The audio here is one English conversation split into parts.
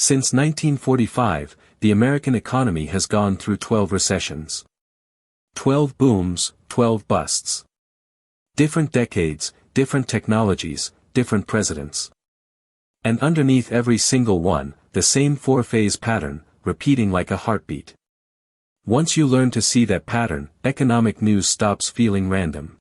Since 1945, the American economy has gone through 12 recessions. 12 booms, 12 busts. Different decades, different technologies, different presidents. And underneath every single one, the same four-phase pattern, repeating like a heartbeat. Once you learn to see that pattern, economic news stops feeling random.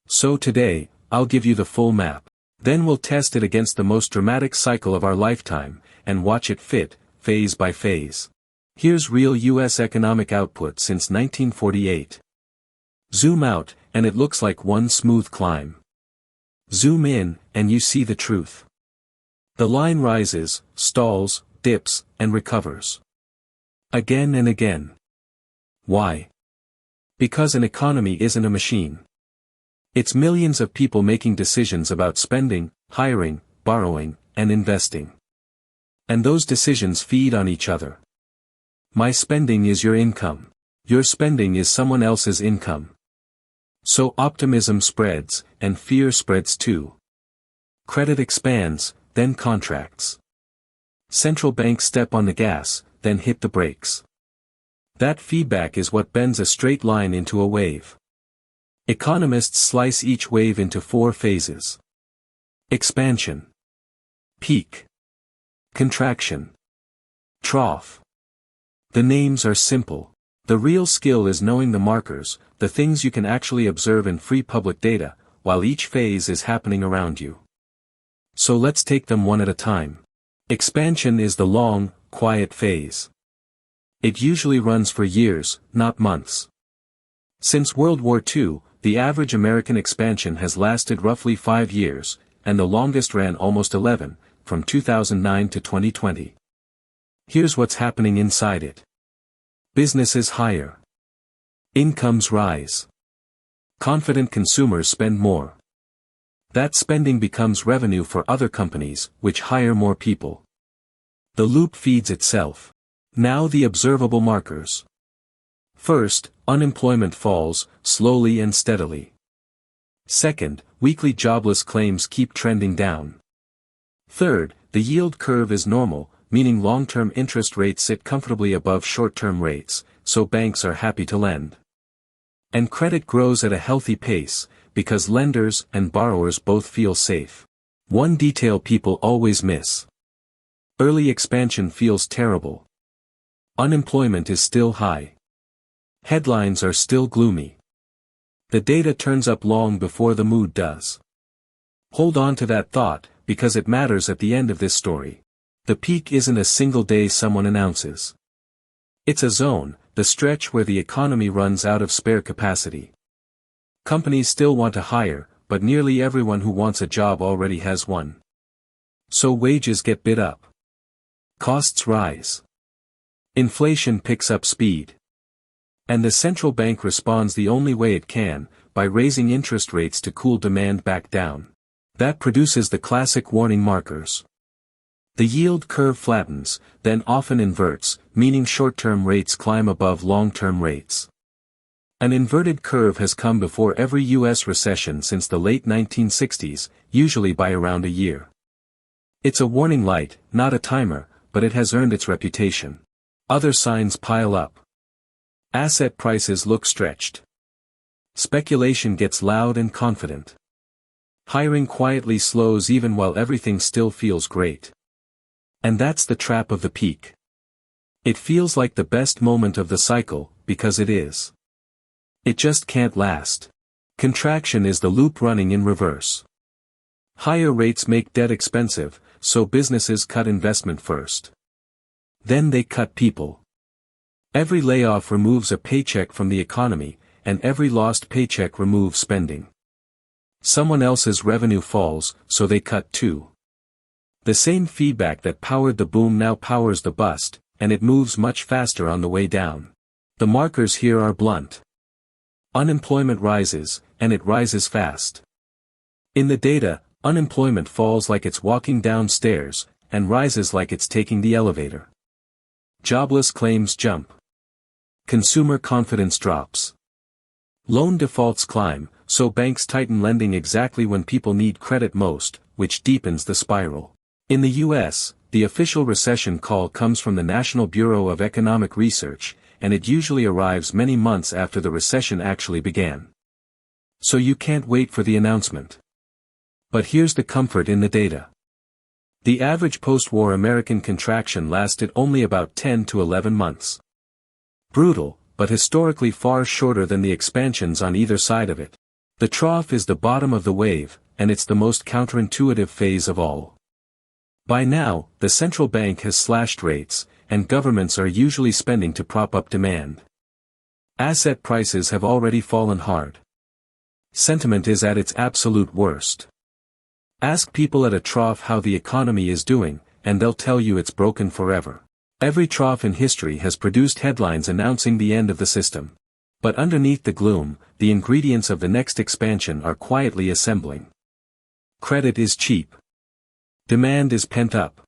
So today, I'll give you the full map. Then we'll test it against the most dramatic cycle of our lifetime, and watch it fit, phase by phase. Here's real US economic output since 1948. Zoom out, and it looks like one smooth climb. Zoom in, and you see the truth. The line rises, stalls, dips, and recovers. Again and again. Why? Because an economy isn't a machine. It's millions of people making decisions about spending, hiring, borrowing, and investing. And those decisions feed on each other. My spending is your income. Your spending is someone else's income. So optimism spreads, and fear spreads too. Credit expands, then contracts. Central banks step on the gas, then hit the brakes. That feedback is what bends a straight line into a wave. Economists slice each wave into 4 phases. Expansion. Peak. Contraction. Trough. The names are simple. The real skill is knowing the markers, the things you can actually observe in free public data, while each phase is happening around you. So let's take them one at a time. Expansion is the long, quiet phase. It usually runs for years, not months. Since World War II, the average American expansion has lasted roughly 5 years, and the longest ran almost 11, from 2009 to 2020. Here's what's happening inside it. Businesses hire. Incomes rise. Confident consumers spend more. That spending becomes revenue for other companies, which hire more people. The loop feeds itself. Now the observable markers. First, unemployment falls, slowly and steadily. Second, weekly jobless claims keep trending down. Third, the yield curve is normal, meaning long-term interest rates sit comfortably above short-term rates, so banks are happy to lend. And credit grows at a healthy pace, because lenders and borrowers both feel safe. One detail people always miss. Early expansion feels terrible. Unemployment is still high. Headlines are still gloomy. The data turns up long before the mood does. Hold on to that thought, because it matters at the end of this story. The peak isn't a single day someone announces. It's a zone, the stretch where the economy runs out of spare capacity. Companies still want to hire, but nearly everyone who wants a job already has one. So wages get bid up. Costs rise. Inflation picks up speed. And the central bank responds the only way it can, by raising interest rates to cool demand back down. That produces the classic warning markers. The yield curve flattens, then often inverts, meaning short-term rates climb above long-term rates. An inverted curve has come before every U.S. recession since the late 1960s, usually by around a year. It's a warning light, not a timer, but it has earned its reputation. Other signs pile up. Asset prices look stretched. Speculation gets loud and confident. Hiring quietly slows even while everything still feels great. And that's the trap of the peak. It feels like the best moment of the cycle, because it is. It just can't last. Contraction is the loop running in reverse. Higher rates make debt expensive, so businesses cut investment first. Then they cut people. Every layoff removes a paycheck from the economy, and every lost paycheck removes spending. Someone else's revenue falls, so they cut too. The same feedback that powered the boom now powers the bust, and it moves much faster on the way down. The markers here are blunt. Unemployment rises, and it rises fast. In the data, unemployment falls like it's walking downstairs, and rises like it's taking the elevator. Jobless claims jump. Consumer confidence drops. Loan defaults climb, so banks tighten lending exactly when people need credit most, which deepens the spiral. In the US, the official recession call comes from the National Bureau of Economic Research, and it usually arrives many months after the recession actually began. So you can't wait for the announcement. But here's the comfort in the data. The average post-war American contraction lasted only about 10 to 11 months. Brutal, but historically far shorter than the expansions on either side of it. The trough is the bottom of the wave, and it's the most counterintuitive phase of all. By now, the central bank has slashed rates, and governments are usually spending to prop up demand. Asset prices have already fallen hard. Sentiment is at its absolute worst. Ask people at a trough how the economy is doing, and they'll tell you it's broken forever. Every trough in history has produced headlines announcing the end of the system. But underneath the gloom, the ingredients of the next expansion are quietly assembling. Credit is cheap. Demand is pent up.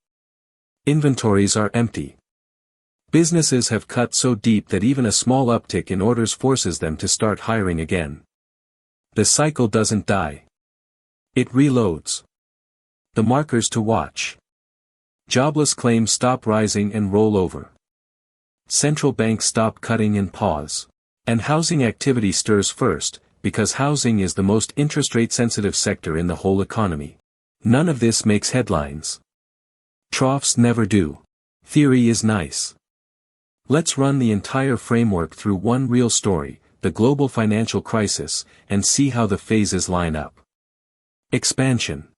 Inventories are empty. Businesses have cut so deep that even a small uptick in orders forces them to start hiring again. The cycle doesn't die. It reloads. The markers to watch. Jobless claims stop rising and roll over. Central banks stop cutting and pause. And housing activity stirs first, because housing is the most interest rate sensitive sector in the whole economy. None of this makes headlines. Troughs never do. Theory is nice. Let's run the entire framework through one real story, the global financial crisis, and see how the phases line up. Expansion.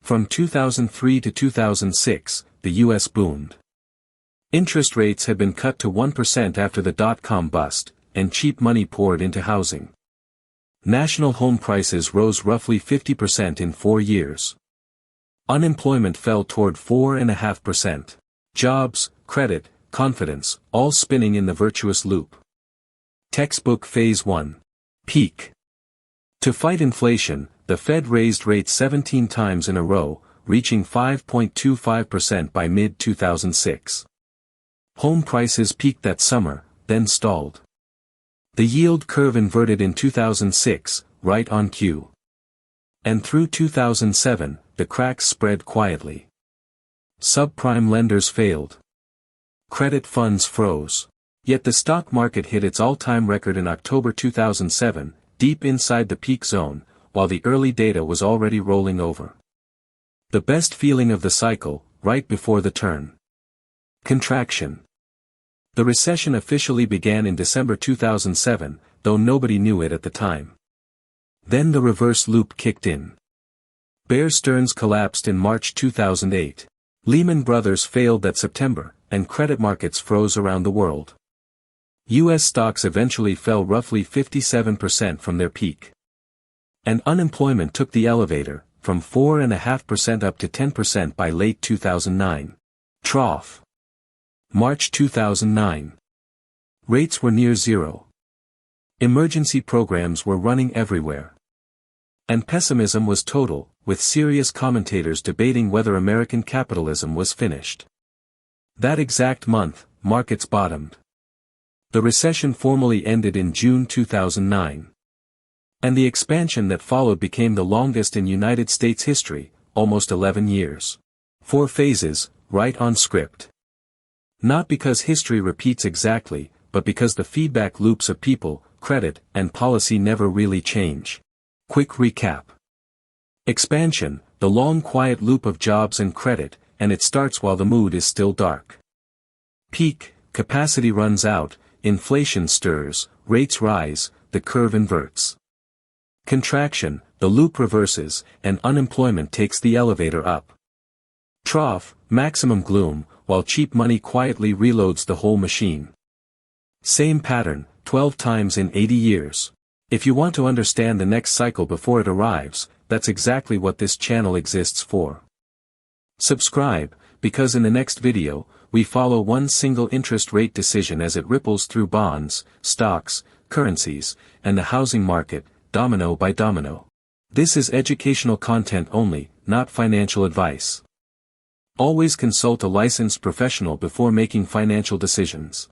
From 2003 to 2006, the U.S. boomed. Interest rates had been cut to 1% after the dot-com bust, and cheap money poured into housing. National home prices rose roughly 50% in 4 years. Unemployment fell toward 4.5%. Jobs, credit, confidence, all spinning in the virtuous loop. Textbook Phase 1. Peak. To fight inflation, the Fed raised rates 17 times in a row, reaching 5.25% by mid-2006. Home prices peaked that summer, then stalled. The yield curve inverted in 2006, right on cue. And through 2007, the cracks spread quietly. Subprime lenders failed. Credit funds froze. Yet the stock market hit its all-time record in October 2007, deep inside the peak zone, while the early data was already rolling over. The best feeling of the cycle, right before the turn. Contraction. The recession officially began in December 2007, though nobody knew it at the time. Then the reverse loop kicked in. Bear Stearns collapsed in March 2008. Lehman Brothers failed that September, and credit markets froze around the world. U.S. stocks eventually fell roughly 57% from their peak. And unemployment took the elevator, from 4.5% up to 10% by late 2009. Trough. March 2009. Rates were near zero. Emergency programs were running everywhere. And pessimism was total, with serious commentators debating whether American capitalism was finished. That exact month, markets bottomed. The recession formally ended in June 2009. And the expansion that followed became the longest in United States history, almost 11 years. 4 phases, right on script. Not because history repeats exactly, but because the feedback loops of people, credit, and policy never really change. Quick recap. Expansion, the long quiet loop of jobs and credit, and it starts while the mood is still dark. Peak, capacity runs out, inflation stirs, rates rise, the curve inverts. Contraction, the loop reverses, and unemployment takes the elevator up. Trough, maximum gloom, while cheap money quietly reloads the whole machine. Same pattern, 12 times in 80 years. If you want to understand the next cycle before it arrives, that's exactly what this channel exists for. Subscribe, because in the next video, we follow one single interest rate decision as it ripples through bonds, stocks, currencies, and the housing market, domino by domino. This is educational content only, not financial advice. Always consult a licensed professional before making financial decisions.